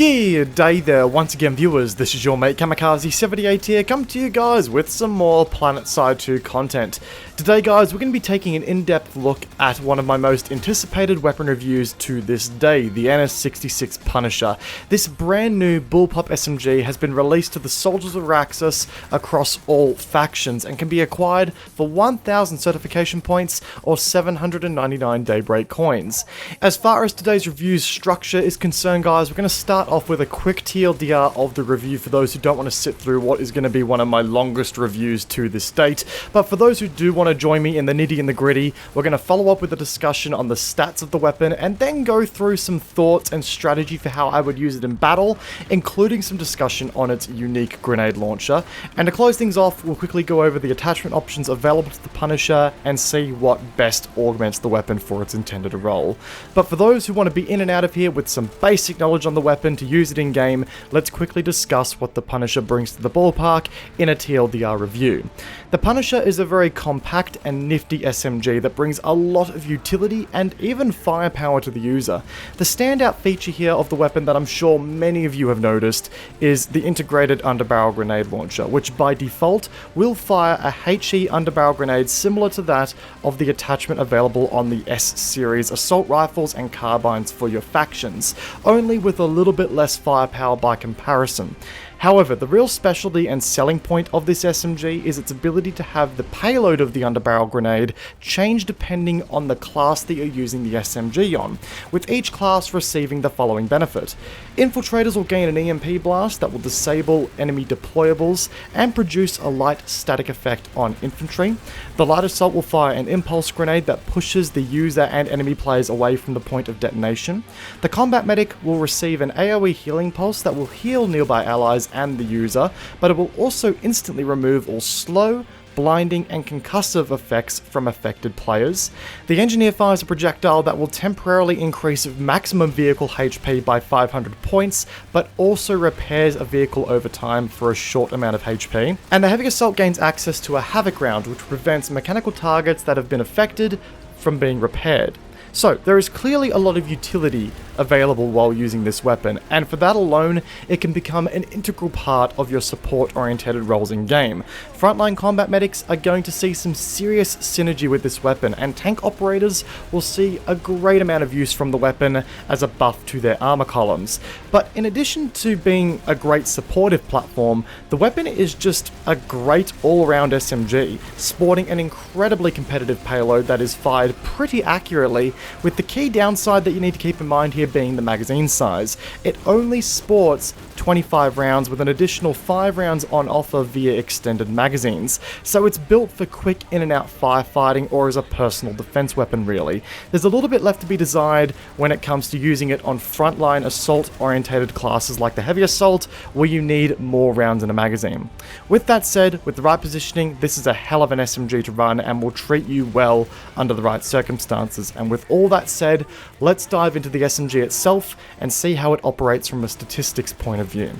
G'day there once again viewers, this is your mate Kamikaze78 here, come to you guys with some more Planetside 2 content. Today guys, we're going to be taking an in-depth look at one of my most anticipated weapon reviews to this day, the NS-66 Punisher. This brand new bullpup SMG has been released to the soldiers of Raxus across all factions and can be acquired for 1000 certification points or 799 Daybreak coins. As far as today's review's structure is concerned guys, we're going to start off with a quick TLDR of the review for those who don't want to sit through what is going to be one of my longest reviews to this date. But for those who do want to join me in the nitty and the gritty, we're going to follow up with a discussion on the stats of the weapon and then go through some thoughts and strategy for how I would use it in battle, including some discussion on its unique grenade launcher. And to close things off, we'll quickly go over the attachment options available to the Punisher and see what best augments the weapon for its intended role. But for those who want to be in and out of here with some basic knowledge on the weapon to use it in game, let's quickly discuss what the Punisher brings to the ballpark in a TLDR review. The Punisher is a very compact and nifty SMG that brings a lot of utility and even firepower to the user. The standout feature here of the weapon that I'm sure many of you have noticed is the integrated underbarrel grenade launcher, which by default will fire a HE underbarrel grenade similar to that of the attachment available on the S-series assault rifles and carbines for your factions, only with a little bit less firepower by comparison. However, the real specialty and selling point of this SMG is its ability to have the payload of the underbarrel grenade change depending on the class that you're using the SMG on, with each class receiving the following benefit. Infiltrators will gain an EMP blast that will disable enemy deployables and produce a light static effect on infantry. The light assault will fire an impulse grenade that pushes the user and enemy players away from the point of detonation. The combat medic will receive an AoE healing pulse that will heal nearby allies and the user, but it will also instantly remove all slow, blinding and concussive effects from affected players. The engineer fires a projectile that will temporarily increase maximum vehicle HP by 500 points, but also repairs a vehicle over time for a short amount of HP. And the heavy assault gains access to a havoc round, which prevents mechanical targets that have been affected from being repaired. So, there is clearly a lot of utility available while using this weapon, and for that alone, it can become an integral part of your support-oriented roles in game. Frontline combat medics are going to see some serious synergy with this weapon, and tank operators will see a great amount of use from the weapon as a buff to their armor columns. But in addition to being a great supportive platform, the weapon is just a great all-around SMG, sporting an incredibly competitive payload that is fired pretty accurately, with the key downside that you need to keep in mind here being the magazine size. It only sports 25 rounds with an additional 5 rounds on offer via extended magazines, so it's built for quick in and out firefighting or as a personal defense weapon really. There's a little bit left to be desired when it comes to using it on frontline assault orientated classes like the heavy assault, where you need more rounds in a magazine. With that said, with the right positioning, this is a hell of an SMG to run and will treat you well under the right circumstances. And with all that said, let's dive into the SMG itself and see how it operates from a statistics point of view.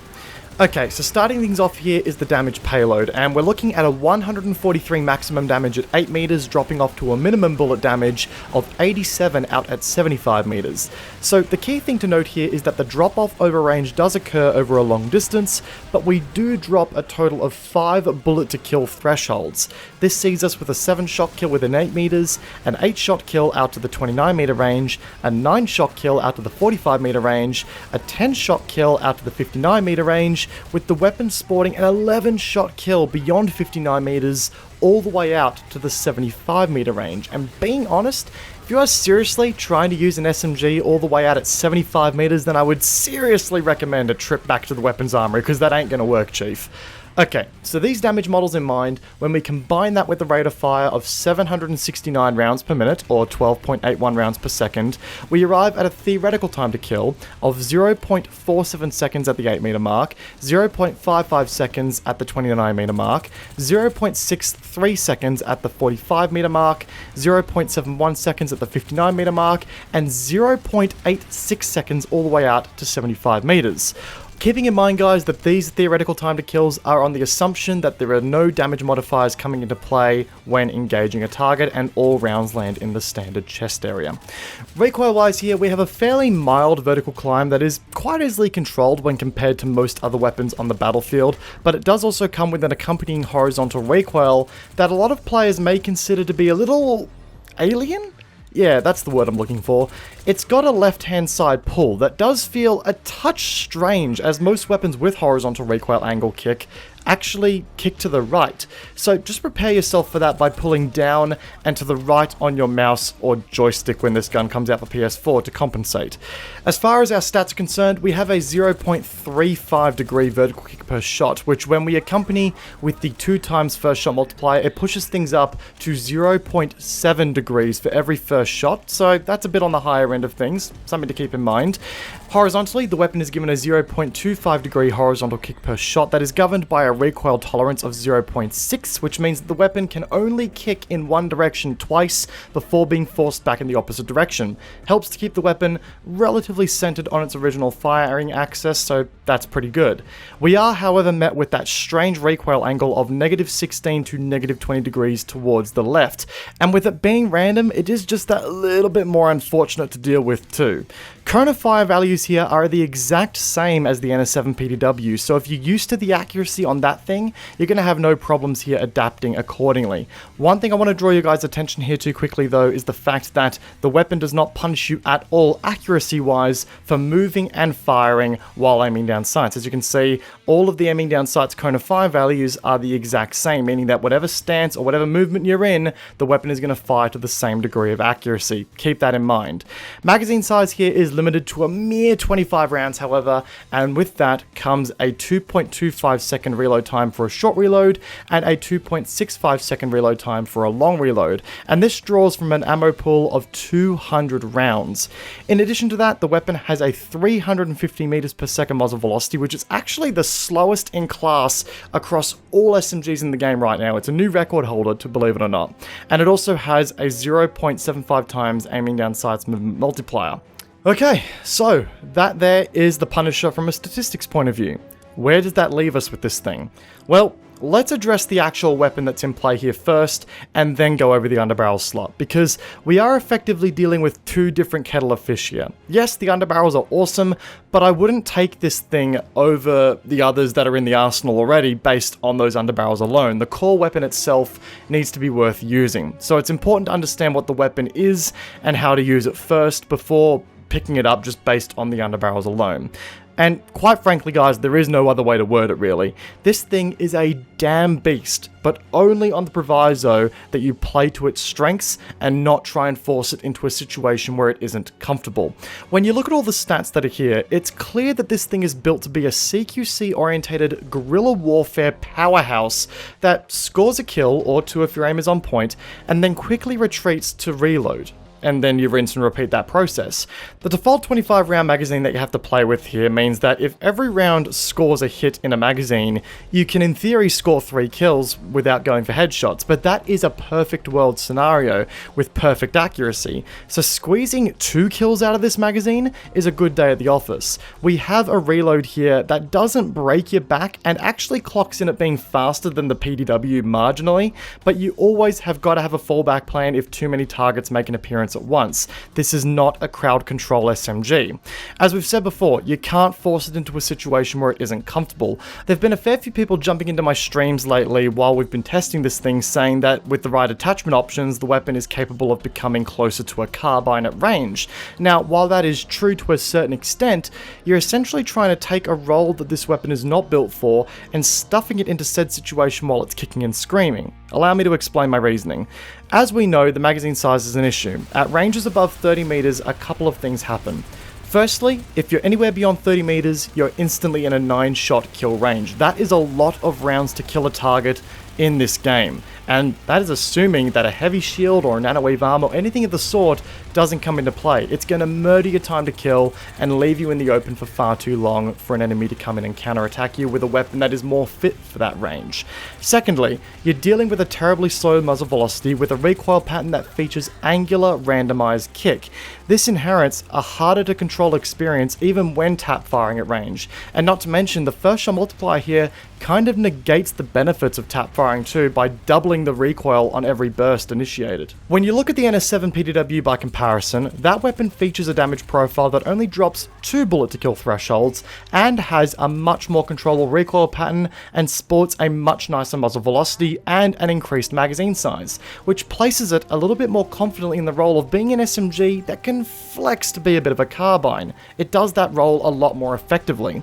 Okay, so starting things off here is the damage payload, and we're looking at a 143 maximum damage at 8 meters, dropping off to a minimum bullet damage of 87 out at 75 meters. So the key thing to note here is that the drop off over range does occur over a long distance, but we do drop a total of 5 bullet to kill thresholds. This sees us with a 7-shot kill within 8 meters, an 8-shot kill out to the 29 meter range, a 9-shot kill out to the 45 meter range, a 10-shot kill out to the 59 meter range, with the weapon sporting an 11-shot kill beyond 59 meters all the way out to the 75 meter range. And being honest, if you are seriously trying to use an SMG all the way out at 75 meters, then I would seriously recommend a trip back to the weapons armory, because that ain't gonna work, chief. Okay, so these damage models in mind, when we combine that with the rate of fire of 769 rounds per minute, or 12.81 rounds per second, we arrive at a theoretical time to kill of 0.47 seconds at the 8 meter mark, 0.55 seconds at the 29 meter mark, 0.63 seconds at the 45 meter mark, 0.71 seconds at the 59 meter mark, and 0.86 seconds all the way out to 75 meters. Keeping in mind, guys, that these theoretical time to kills are on the assumption that there are no damage modifiers coming into play when engaging a target, and all rounds land in the standard chest area. Recoil-wise here, we have a fairly mild vertical climb that is quite easily controlled when compared to most other weapons on the battlefield, but it does also come with an accompanying horizontal recoil that a lot of players may consider to be a little alien? Yeah, that's the word I'm looking for. It's got a left-hand side pull that does feel a touch strange, as most weapons with horizontal recoil angle kick actually kick to the right. So just prepare yourself for that by pulling down and to the right on your mouse or joystick when this gun comes out for PS4 to compensate. As far as our stats are concerned, we have a 0.35 degree vertical kick per shot, which when we accompany with the 2x first shot multiplier, it pushes things up to 0.7 degrees for every first shot, so that's a bit on the higher end of things, something to keep in mind. Horizontally, the weapon is given a 0.25 degree horizontal kick per shot that is governed by a recoil tolerance of 0.6, which means that the weapon can only kick in one direction twice before being forced back in the opposite direction. Helps to keep the weapon relatively centered on its original firing axis, so that's pretty good. We are, however, met with that strange recoil angle of -16 to -20 degrees towards the left, and with it being random, it is just that little bit more unfortunate to deal with too. Cone of fire values here are the exact same as the NS-7 PDW, so if you're used to the accuracy on that thing, you're going to have no problems here adapting accordingly. One thing I want to draw your guys' attention here to quickly though is the fact that the weapon does not punish you at all accuracy-wise for moving and firing while aiming down sights. As you can see, all of the aiming down sights cone of fire values are the exact same, meaning that whatever stance or whatever movement you're in, the weapon is going to fire to the same degree of accuracy. Keep that in mind. Magazine size here is limited to a mere 25 rounds, however, and with that comes a 2.25 second reload time for a short reload and a 2.65 second reload time for a long reload, and this draws from an ammo pool of 200 rounds. In addition to that, the weapon has a 350 meters per second muzzle velocity, which is actually the slowest in class across all SMGs in the game right now. It's a new record holder, to believe it or not, and it also has a 0.75 times aiming down sights movement multiplier. Okay, so that there is the Punisher from a statistics point of view. Where does that leave us with this thing? Well, let's address the actual weapon that's in play here first, and then go over the underbarrel slot, because we are effectively dealing with two different kettle of fish here. Yes, the underbarrels are awesome, but I wouldn't take this thing over the others that are in the arsenal already based on those underbarrels alone. The core weapon itself needs to be worth using, so it's important to understand what the weapon is and how to use it first before picking it up just based on the underbarrels alone. And quite frankly, guys, there is no other way to word it really. This thing is a damn beast, but only on the proviso that you play to its strengths and not try and force it into a situation where it isn't comfortable. When you look at all the stats that are here, it's clear that this thing is built to be a CQC-orientated guerrilla warfare powerhouse that scores a kill or two if your aim is on point, and then quickly retreats to reload. And then you rinse and repeat that process. The default 25 round magazine that you have to play with here means that if every round scores a hit in a magazine, you can in theory score 3 kills without going for headshots, but that is a perfect world scenario with perfect accuracy. So squeezing 2 kills out of this magazine is a good day at the office. We have a reload here that doesn't break your back and actually clocks in at being faster than the PDW marginally, but you always have got to have a fallback plan if too many targets make an appearance at once. This is not a crowd control SMG. As we've said before, you can't force it into a situation where it isn't comfortable. There've been a fair few people jumping into my streams lately while we've been testing this thing, saying that with the right attachment options, the weapon is capable of becoming closer to a carbine at range. Now, while that is true to a certain extent, you're essentially trying to take a role that this weapon is not built for and stuffing it into said situation while it's kicking and screaming. Allow me to explain my reasoning. As we know, the magazine size is an issue. At ranges above 30 meters, a couple of things happen. Firstly, if you're anywhere beyond 30 meters, you're instantly in a 9-shot kill range. That is a lot of rounds to kill a target in this game. and that is assuming that a heavy shield or a nanowave arm or anything of the sort doesn't come into play. It's going to murder your time to kill and leave you in the open for far too long for an enemy to come in and counterattack you with a weapon that is more fit for that range. Secondly, you're dealing with a terribly slow muzzle velocity with a recoil pattern that features angular randomized kick. This inherits a harder to control experience even when tap firing at range, and not to mention the first shot multiplier here kind of negates the benefits of tap firing too by doubling the recoil on every burst initiated. When you look at the NS-7 PDW by comparison, that weapon features a damage profile that only drops 2 bullet to kill thresholds and has a much more controllable recoil pattern and sports a much nicer muzzle velocity and an increased magazine size, which places it a little bit more confidently in the role of being an SMG that can flex to be a bit of a carbine. It does that role a lot more effectively.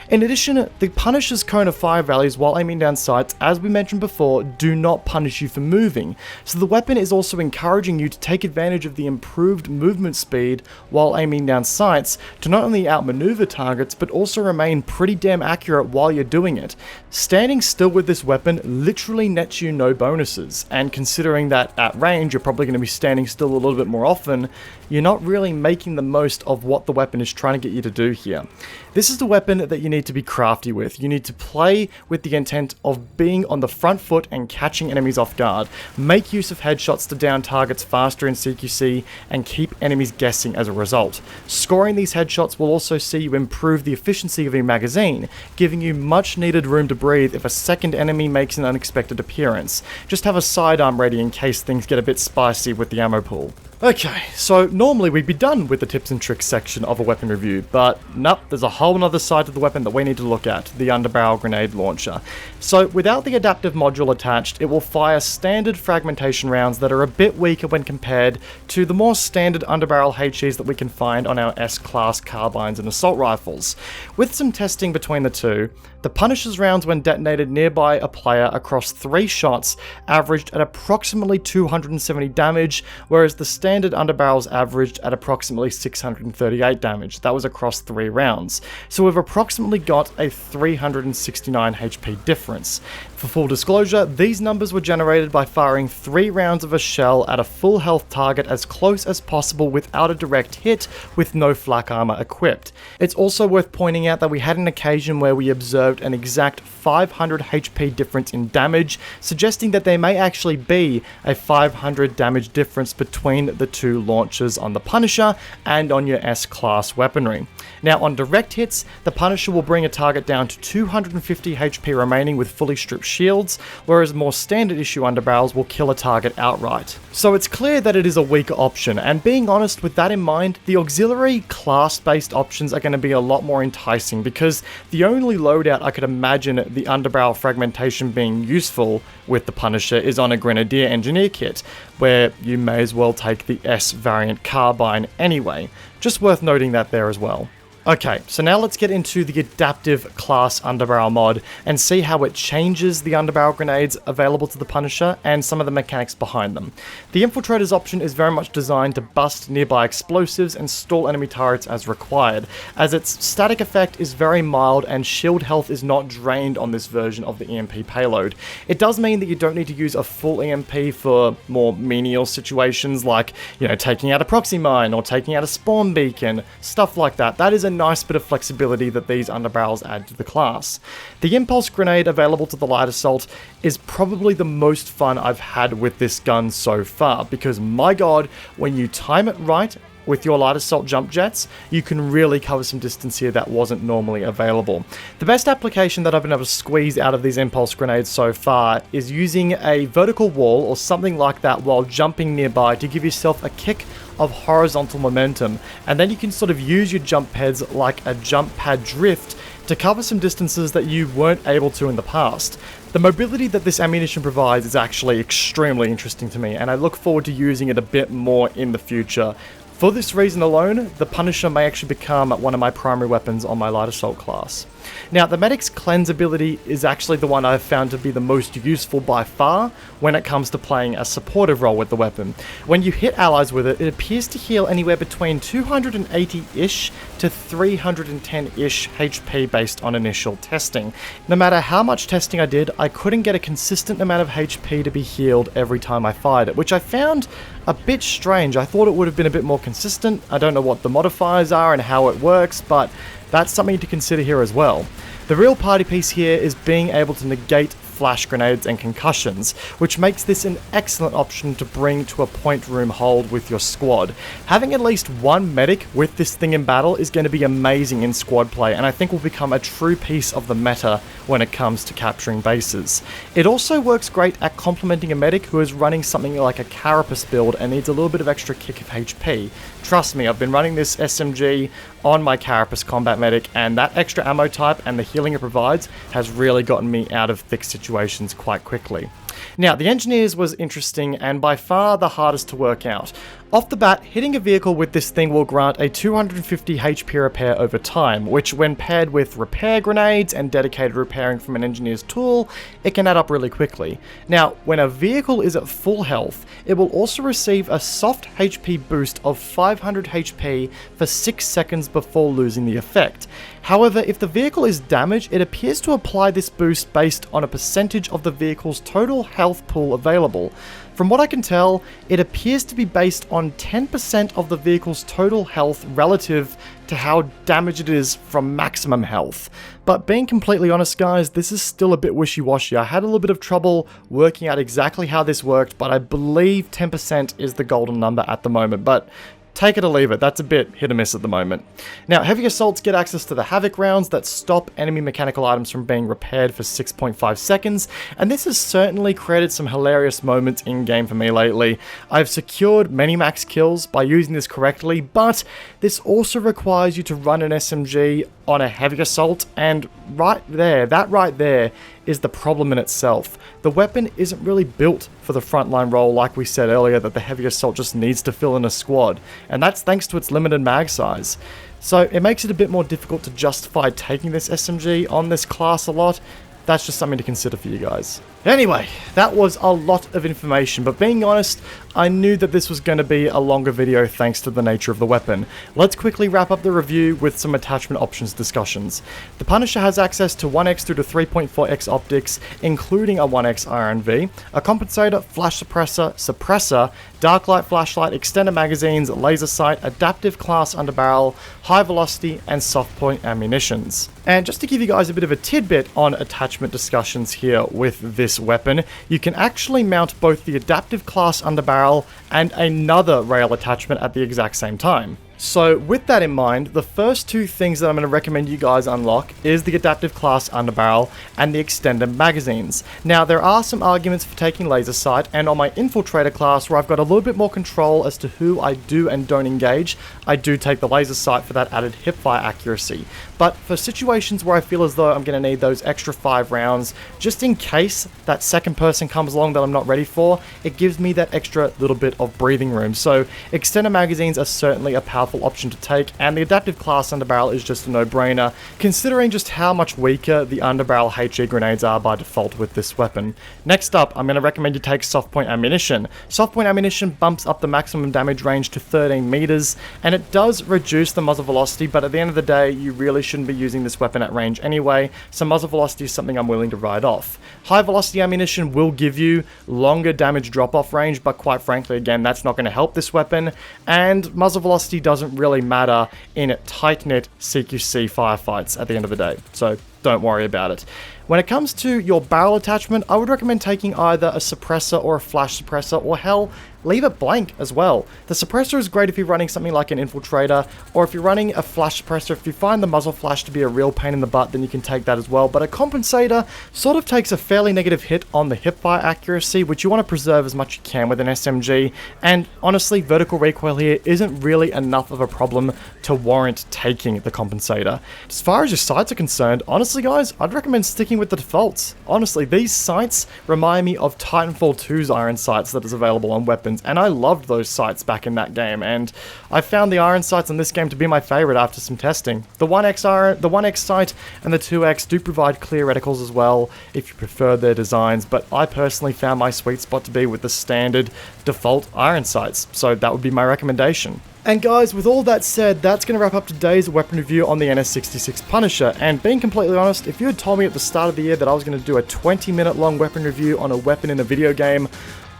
In addition, the Punisher's cone of fire values while aiming down sights, as we mentioned before, do not punish you for moving, so the weapon is also encouraging you to take advantage of the improved movement speed while aiming down sights to not only outmaneuver targets but also remain pretty damn accurate while you're doing it. Standing still with this weapon literally nets you no bonuses, and considering that at range you're probably going to be standing still a little bit more often, you're not really making the most of what the weapon is trying to get you to do here. This is the weapon that you need to be crafty with. You need to play with the intent of being on the front foot and catching enemies off guard. Make use of headshots to down targets faster in CQC and keep enemies guessing as a result. Scoring these headshots will also see you improve the efficiency of your magazine, giving you much needed room to breathe if a second enemy makes an unexpected appearance. Just have a sidearm ready in case things get a bit spicy with the ammo pool. Okay, so normally we'd be done with the tips and tricks section of a weapon review, but nope, there's a whole other side to the weapon that we need to look at, the underbarrel grenade launcher. So without the adaptive module attached, it will fire standard fragmentation rounds that are a bit weaker when compared to the more standard underbarrel HEs that we can find on our S-class carbines and assault rifles. With some testing between the two, the Punisher's rounds when detonated nearby a player across 3 shots averaged at approximately 270 damage, whereas the standard underbarrels averaged at approximately 638 damage. That was across 3 rounds. So we've approximately got a 369 HP difference. For full disclosure, these numbers were generated by firing 3 rounds of a shell at a full health target as close as possible without a direct hit with no flak armor equipped. It's also worth pointing out that we had an occasion where we observed an exact 500 HP difference in damage, suggesting that there may actually be a 500 damage difference between the 2 launchers on the Punisher and on your S-class weaponry. Now on direct hits, the Punisher will bring a target down to 250 HP remaining with fully stripped shields, whereas more standard issue underbarrels will kill a target outright. So it's clear that it is a weaker option, and being honest, with that in mind, the auxiliary class-based options are going to be a lot more enticing, because the only loadout I could imagine the underbarrel fragmentation being useful with the Punisher is on a Grenadier Engineer kit, where you may as well take the S variant carbine anyway. Just worth noting that there as well. Okay, so now let's get into the adaptive class underbarrel mod and see how it changes the underbarrel grenades available to the Punisher and some of the mechanics behind them. The Infiltrator's option is very much designed to bust nearby explosives and stall enemy turrets as required, as its static effect is very mild and shield health is not drained on this version of the EMP payload. It does mean that you don't need to use a full EMP for more menial situations like, taking out a proxy mine or taking out a spawn beacon, stuff like that. That is a nice bit of flexibility that these underbarrels add to the class. The impulse grenade available to the light assault is probably the most fun I've had with this gun so far, because my god, when you time it right with your light assault jump jets, you can really cover some distance here that wasn't normally available. The best application that I've been able to squeeze out of these impulse grenades so far is using a vertical wall or something like that while jumping nearby to give yourself a kick of horizontal momentum, and then you can sort of use your jump pads like a jump pad drift to cover some distances that you weren't able to in the past. The mobility that this ammunition provides is actually extremely interesting to me, and I look forward to using it a bit more in the future. For this reason alone, the Punisher may actually become one of my primary weapons on my light assault class. Now, the Medic's cleanse ability is actually the one I've found to be the most useful by far when it comes to playing a supportive role with the weapon. When you hit allies with it, it appears to heal anywhere between 280-ish to to 310-ish HP based on initial testing. No matter how much testing I did, I couldn't get a consistent amount of HP to be healed every time I fired it, which I found a bit strange. I thought it would have been a bit more consistent. I don't know what the modifiers are and how it works, but that's something to consider here as well. The real party piece here is being able to negate flash grenades and concussions, which makes this an excellent option to bring to a point room hold with your squad. Having at least one medic with this thing in battle is going to be amazing in squad play, and I think will become a true piece of the meta when it comes to capturing bases. It also works great at complementing a medic who is running something like a carapace build and needs a little bit of extra kick of HP. Trust me, I've been running this SMG on my carapace combat medic, and that extra ammo type and the healing it provides has really gotten me out of thick situations quite quickly. Now, the engineers was interesting and by far the hardest to work out. Off the bat, hitting a vehicle with this thing will grant a 250 HP repair over time, which when paired with repair grenades and dedicated repairing from an engineer's tool, it can add up really quickly. Now, when a vehicle is at full health, it will also receive a soft HP boost of 500 HP for 6 seconds before losing the effect. However, if the vehicle is damaged, it appears to apply this boost based on a percentage of the vehicle's total health pool available. From what I can tell, it appears to be based on 10% of the vehicle's total health relative to how damaged it is from maximum health. But being completely honest guys, this is still a bit wishy-washy. I had a little bit of trouble working out exactly how this worked, but I believe 10% is the golden number at the moment. But take it or leave it, that's a bit hit or miss at the moment. Now, heavy assaults get access to the Havoc rounds that stop enemy mechanical items from being repaired for 6.5 seconds, and this has certainly created some hilarious moments in-game for me lately. I've secured many max kills by using this correctly, but this also requires you to run an SMG on a heavy assault, and that right there is the problem in itself. The weapon isn't really built for the frontline role like we said earlier that the heavy assault just needs to fill in a squad, and that's thanks to its limited mag size. So it makes it a bit more difficult to justify taking this SMG on this class a lot. That's just something to consider for you guys. Anyway, that was a lot of information, but being honest, I knew that this was going to be a longer video thanks to the nature of the weapon. Let's quickly wrap up the review with some attachment options discussions. The Punisher has access to 1x through to 3.4x optics, including a 1x IRNV, a compensator, flash suppressor, dark light flashlight, extended magazines, laser sight, adaptive class underbarrel, high velocity, and soft point ammunitions. And just to give you guys a bit of a tidbit on attachment discussions here with this weapon, you can actually mount both the adaptive class underbarrel and another rail attachment at the exact same time. So with that in mind, the first two things that I'm going to recommend you guys unlock is the adaptive class underbarrel and the extended magazines. Now there are some arguments for taking laser sight, and on my infiltrator class where I've got a little bit more control as to who I do and don't engage, I do take the laser sight for that added hipfire accuracy. But for situations where I feel as though I'm going to need those extra 5 rounds, just in case that second person comes along that I'm not ready for, it gives me that extra little bit of breathing room. So extended magazines are certainly a powerful option to take, and the adaptive class underbarrel is just a no-brainer, considering just how much weaker the underbarrel HE grenades are by default with this weapon. Next up, I'm going to recommend you take soft point ammunition. Soft point ammunition bumps up the maximum damage range to 13 meters, and it does reduce the muzzle velocity, but at the end of the day, you really shouldn't be using this weapon at range anyway, so muzzle velocity is something I'm willing to write off. High velocity ammunition will give you longer damage drop-off range, but quite frankly, again, that's not going to help this weapon, and muzzle velocity doesn't really matter in tight-knit CQC firefights at the end of the day, so don't worry about it. When it comes to your barrel attachment, I would recommend taking either a suppressor or a flash suppressor, or hell, leave it blank as well. The suppressor is great if you're running something like an infiltrator, or if you're running a flash suppressor. If you find the muzzle flash to be a real pain in the butt, then you can take that as well. But a compensator sort of takes a fairly negative hit on the hipfire accuracy, which you want to preserve as much as you can with an SMG, and honestly, vertical recoil here isn't really enough of a problem to warrant taking the compensator. As far as your sights are concerned, honestly guys, I'd recommend sticking with the defaults. Honestly, these sights remind me of Titanfall 2's iron sights that is available on weapons. weapons, and I loved those sights back in that game, and I found the iron sights on this game to be my favourite after some testing. The 1X sight and the 2X do provide clear reticles as well if you prefer their designs, but I personally found my sweet spot to be with the standard default iron sights, so that would be my recommendation. And guys, with all that said, that's going to wrap up today's weapon review on the NS-66 Punisher, and being completely honest, if you had told me at the start of the year that I was going to do a 20-minute long weapon review on a weapon in a video game,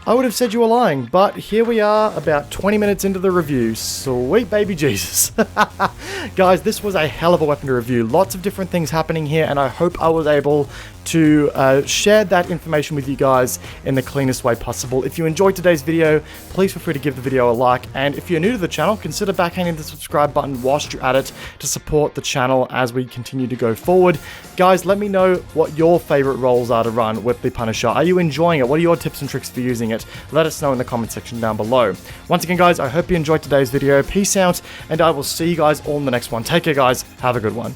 I would have said you were lying, but here we are, about 20 minutes into the review. Sweet baby Jesus. Guys, this was a hell of a weapon to review. Lots of different things happening here, and I hope I was able to share that information with you guys in the cleanest way possible. If you enjoyed today's video, please feel free to give the video a like, and if you're new to the channel, consider backhanding the subscribe button whilst you're at it to support the channel as we continue to go forward. Guys, let me know what your favorite roles are to run with the Punisher. Are you enjoying it? What are your tips and tricks for using it? Let us know in the comment section down below. Once again, guys, I hope you enjoyed today's video. Peace out, and I will see you guys all in the next one. Take care, guys. Have a good one.